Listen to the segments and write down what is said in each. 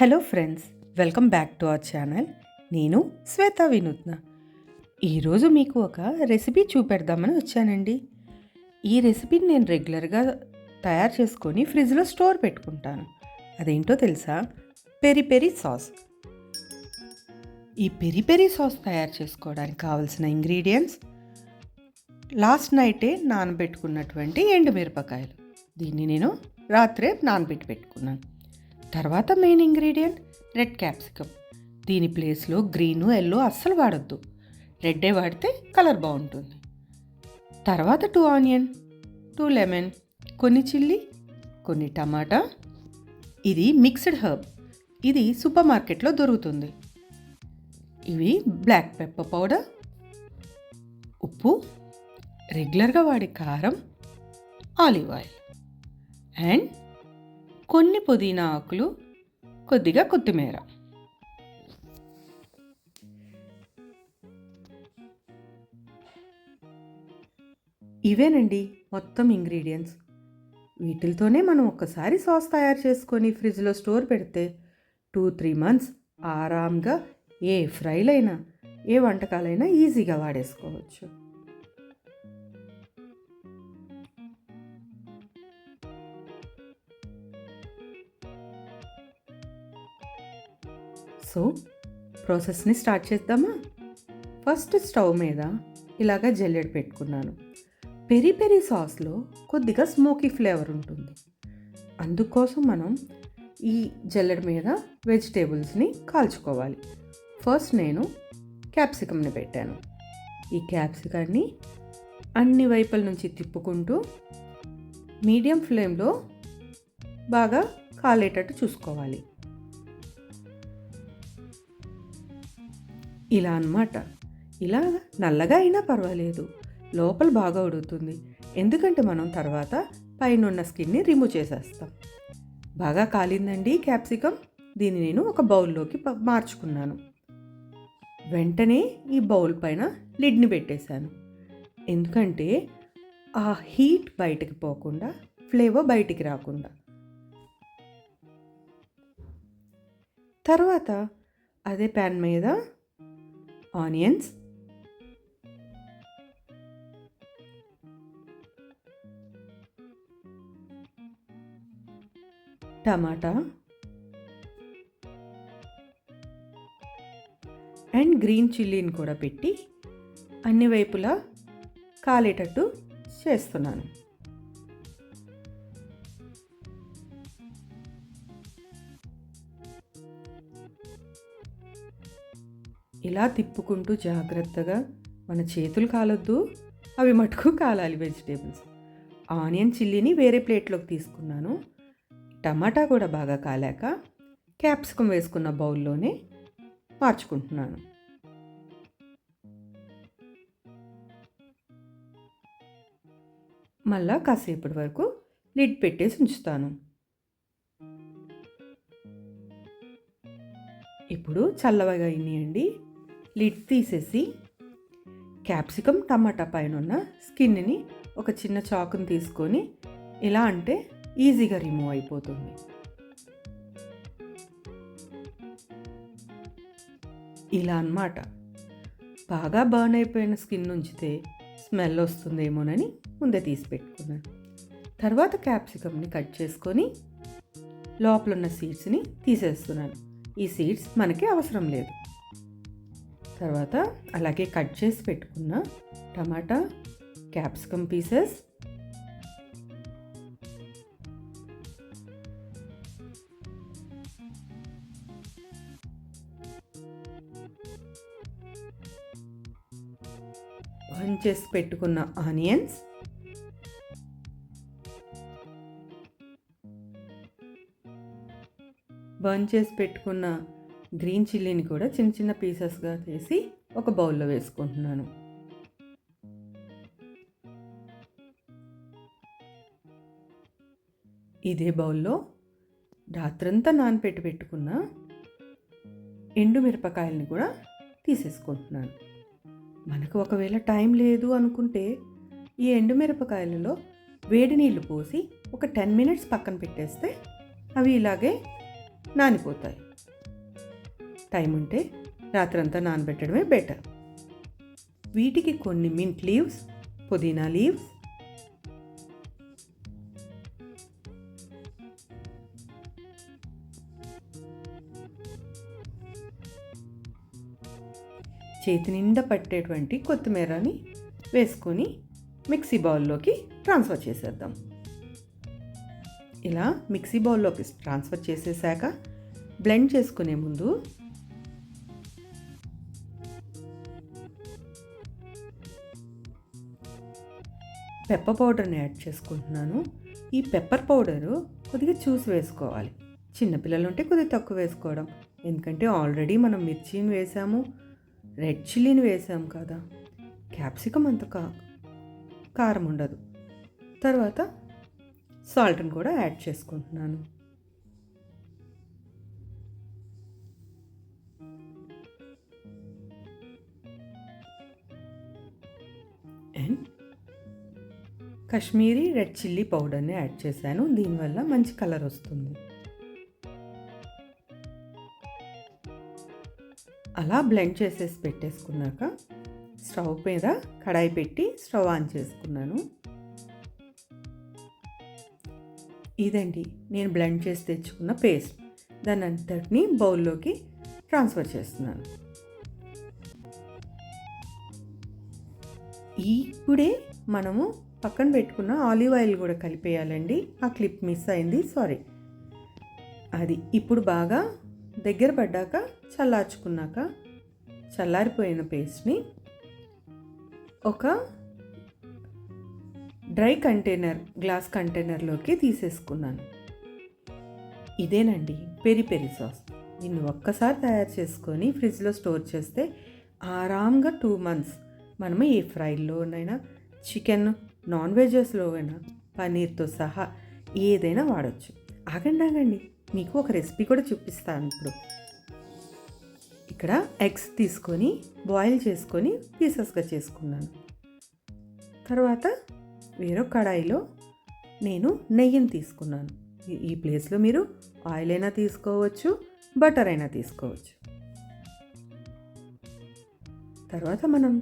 Hello friends, welcome back to our channel. నేను శ్వేత వినూత్న. ఈరోజు మీకు ఒక రెసిపీ చూపెడదామని వచ్చానండి. ఈ రెసిపీని నేను రెగ్యులర్గా తయారు చేసుకొని ఫ్రిడ్జ్లో స్టోర్ పెట్టుకుంటాను. అదేంటో తెలుసా? Peri peri sauce. ఈ పెరి పెరి సాస్ తయారు చేసుకోవడానికి కావాల్సిన ఇంగ్రీడియంట్స్: లాస్ట్ నైటే నానబెట్టుకున్నటువంటి ఎండుమిరపకాయలు. దీన్ని నేను రాత్రే నానబెట్టి పెట్టుకున్నాను. తర్వాత మెయిన్ ఇంగ్రీడియంట్ రెడ్ క్యాప్సికమ్. దీని ప్లేస్లో గ్రీను ఎల్లో అస్సలు వాడొద్దు, రెడ్డే వాడితే కలర్ బాగుంటుంది. తర్వాత 2 ఆనియన్, 2 లెమన్, కొన్ని చిల్లీ, కొన్ని టమాటా. ఇది మిక్స్డ్ హర్బ్, ఇది సూపర్ మార్కెట్లో దొరుకుతుంది. ఇవి బ్లాక్ పెప్పర్ పౌడర్, ఉప్పు, రెగ్యులర్గా వాడే కారం, ఆలివ్ ఆయిల్ అండ్ కొన్ని పుదీనా ఆకులు, కొద్దిగా కొత్తిమీర. ఇవేనండి మొత్తం ఇంగ్రీడియంట్స్. వీటితోనే మనం ఒక్కసారి సాస్ తయారు చేసుకొని ఫ్రిడ్జ్లో స్టోర్ పెడితే 2-3 మంత్స్ ఆరాంగా ఏ ఫ్రైలైనా ఏ వంటకాలైనా ఈజీగా వాడేసుకోవచ్చు. సో ప్రాసెస్ని స్టార్ట్ చేద్దామా? ఫస్ట్ స్టవ్ మీద ఇలాగ జల్లెడ పెట్టుకున్నాను. పెరి పెరి సాస్లో కొద్దిగా స్మోకీ ఫ్లేవర్ ఉంటుంది. అందుకోసం మనం ఈ జల్లెడ మీద వెజిటేబుల్స్ని కాల్చుకోవాలి. ఫస్ట్ నేను క్యాప్సికమ్ని పెట్టాను. ఈ క్యాప్సికాన్ని అన్ని వైపుల నుంచి తిప్పుకుంటూ మీడియం ఫ్లేమ్లో బాగా కాలేటట్టు చూసుకోవాలి. ఇలా అన్నమాట. ఇలా నల్లగా అయినా పర్వాలేదు, లోపల బాగా ఉడుకుతుంది. ఎందుకంటే మనం తర్వాత పైన స్కిన్ని రిమూవ్ చేసేస్తాం. బాగా కాలిందండి క్యాప్సికమ్. దీన్ని నేను ఒక బౌల్లోకి మార్చుకున్నాను. వెంటనే ఈ బౌల్ పైన లిడ్ని పెట్టేశాను. ఎందుకంటే ఆ హీట్ బయటికి పోకుండా, ఫ్లేవర్ బయటికి రాకుండా. తర్వాత అదే ప్యాన్ మీద ఆనియన్స్, టమాటా అండ్ గ్రీన్ చిల్లీని కూడా పెట్టి అన్ని వైపులా కాలేటట్టు చేస్తున్నాను. ఇలా తిప్పుకుంటూ జాగ్రత్తగా, మన చేతులు కాలొద్దు, అవి మటుకు కాలాలి వెజిటేబుల్స్. ఆనియన్ చిల్లీని వేరే ప్లేట్లోకి తీసుకున్నాను. టమాటా కూడా బాగా కాలాక క్యాప్సికమ్ వేసుకున్న బౌల్లోనే మార్చుకుంటున్నాను. మళ్ళా కాసేపటి వరకు లిడ్ పెట్టేసి ఉంచుతాను. ఇప్పుడు చల్లవగా అయినాయండి. లిడ్ తీసేసి క్యాప్సికమ్ టమాటా పైన ఉన్న స్కిన్ని ఒక చిన్న చాకుని తీసుకొని ఇలా అంటే ఈజీగా రిమూవ్ అయిపోతుంది. ఇలా అన్నమాట. బాగా బర్న్ అయిపోయిన స్కిన్ ఉంచితే స్మెల్ వస్తుందేమోనని ముందే తీసి పెట్టుకున్నాను. తర్వాత క్యాప్సికమ్ని కట్ చేసుకొని లోపల ఉన్న సీడ్స్ని తీసేస్తున్నాను. ఈ సీడ్స్ మనకి అవసరం లేదు. తర్వాత అలాగే కట్ చేసి పెట్టుకున్న టమాటా, క్యాప్సికమ్ పీసెస్, బర్న్ చేసి పెట్టుకున్న ఆనియన్స్, బర్న్ చేసి పెట్టుకున్న గ్రీన్ చిల్లీని కూడా చిన్న చిన్న పీసెస్గా చేసి ఒక బౌల్లో వేసుకుంటున్నాను. ఇదే బౌల్లో రాత్రంతా నానపెట్టి పెట్టుకున్న ఎండుమిరపకాయలని కూడా తీసేసుకుంటున్నాను. మనకు ఒకవేళ టైం లేదు అనుకుంటే ఈ ఎండుమిరపకాయలలో వేడి నీళ్ళు పోసి ఒక 10 మినిట్స్ పక్కన పెట్టేస్తే అవి ఇలాగే నానిపోతాయి. టైం ఉంటే రాత్రంతా నానబెట్టడమే బెటర్. వీటికి కొన్ని మింట్ లీవ్స్, పుదీనా లీవ్స్, చేతి నిండా పట్టేటువంటి కొత్తిమీరని వేసుకొని మిక్సీ బౌల్లోకి ట్రాన్స్ఫర్ చేసేద్దాం. ఇలా మిక్సీ బౌల్లోకి ట్రాన్స్ఫర్ చేసేసాక బ్లెండ్ చేసుకునే ముందు పెప్పర్ పౌడర్ని యాడ్ చేసుకుంటున్నాను. ఈ పెప్పర్ పౌడరు కొద్దిగా చూసి వేసుకోవాలి. చిన్నపిల్లలు ఉంటే కొద్దిగా తక్కువ వేసుకోవడం, ఎందుకంటే ఆల్రెడీ మనం మిర్చిని వేసాము, రెడ్ చిల్లీని వేసాము కదా, క్యాప్సికమ్ అంత కారం ఉండదు. తర్వాత సాల్ట్ని కూడా యాడ్ చేసుకుంటున్నాను. అండ్ కాశ్మీరీ రెడ్ చిల్లీ పౌడర్ని యాడ్ చేశాను. దీనివల్ల మంచి కలర్ వస్తుంది. అలా బ్లెండ్ చేసేసి పెట్టేసుకున్నాక స్టవ్ మీద కడాయి పెట్టి స్టవ్ ఆన్ చేసుకున్నాను. ఇదండి నేను బ్లెండ్ చేసి తెచ్చుకున్న పేస్ట్. దాని అంతటిని బౌల్లోకి ట్రాన్స్ఫర్ చేస్తున్నాను. ఇప్పుడే మనము పక్కన పెట్టుకున్న ఆలివ్ ఆయిల్ కూడా కలిపేయాలండి. ఆ క్లిప్ మిస్ అయింది, సారీ. అది ఇప్పుడు బాగా దగ్గర పడ్డాక చల్లార్చుకున్నాక చల్లారిపోయిన పేస్ట్ని ఒక డ్రై కంటైనర్, గ్లాస్ కంటైనర్లోకి తీసేసుకున్నాను. ఇదేనండి పెరి పెరి సాస్. దీన్ని ఒక్కసారి తయారు చేసుకొని ఫ్రిడ్జ్లో స్టోర్ చేస్తే ఆరాంగా 2 months మనము ఏ ఫ్రైల్లోనైనా, చికెన్, నాన్ వెజెస్లో అయినా, పన్నీర్తో సహా ఏదైనా వాడచ్చు. ఆగండి, మీకు ఒక రెసిపీ కూడా చూపిస్తాను ఇప్పుడు. ఇక్కడ ఎగ్స్ తీసుకొని బాయిల్ చేసుకొని పీసెస్గా చేసుకున్నాను. తర్వాత వేరొక కడాయిలో నేను నెయ్యిని తీసుకున్నాను. ఈ ప్లేస్లో మీరు ఆయిల్ అయినా తీసుకోవచ్చు, బటర్ అయినా తీసుకోవచ్చు. తర్వాత మనం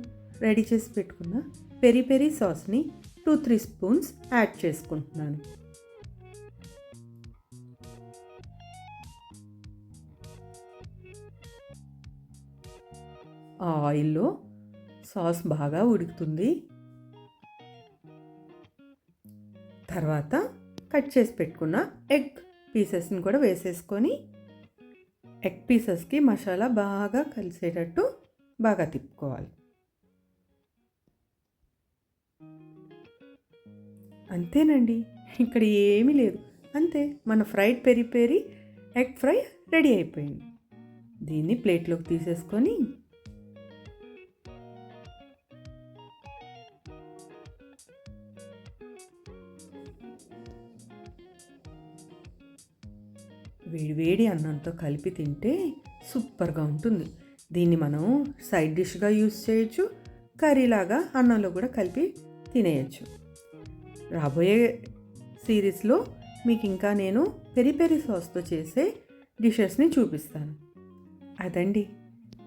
రెడీ చేసి పెట్టుకున్న పెరి పెరి సాస్ని 2-3 స్పూన్స్ యాడ్ చేసుకుంటున్నాను. ఆ ఆయిల్లో సాస్ బాగా ఉడుకుతుంది. తర్వాత కట్ చేసి పెట్టుకున్న ఎగ్ పీసెస్ని కూడా వేసేసుకొని ఎగ్ పీసెస్కి మసాలా బాగా కలిసేటట్టు బాగా తిప్పుకోవాలి. అంతేనండి, ఇక్కడ ఏమీ లేదు. అంతే, మన fried peri peri egg fry ready అయిపోయింది. దీన్ని ప్లేట్లోకి తీసేసుకొని వేడివేడి అన్నంతో కలిపి తింటే సూపర్గా ఉంటుంది. దీన్ని మనం సైడ్ డిష్గా యూస్ చేయొచ్చు, కర్రీలాగా అన్నంలో కూడా కలిపి తినేయచ్చు. రాబోయే సిరీస్లో మీకు ఇంకా నేను పెరి పెరి సాస్తో చేసే డిషెస్ని చూపిస్తాను. అదండి,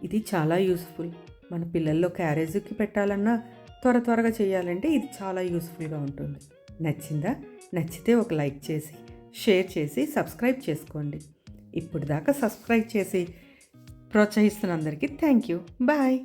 ఇది చాలా యూస్ఫుల్. మన పిల్లల్లో క్యారేజీకి పెట్టాలన్నా, త్వరగా చేయాలంటే ఇది చాలా యూస్ఫుల్గా ఉంటుంది. నచ్చిందా? నచ్చితే ఒక లైక్ చేసి, షేర్ చేసి, సబ్స్క్రైబ్ చేసుకోండి. ఇప్పుడు దాకా సబ్స్క్రైబ్ చేసి ప్రోత్సహిస్తున్న అందరికీ థ్యాంక్ యూ. బాయ్.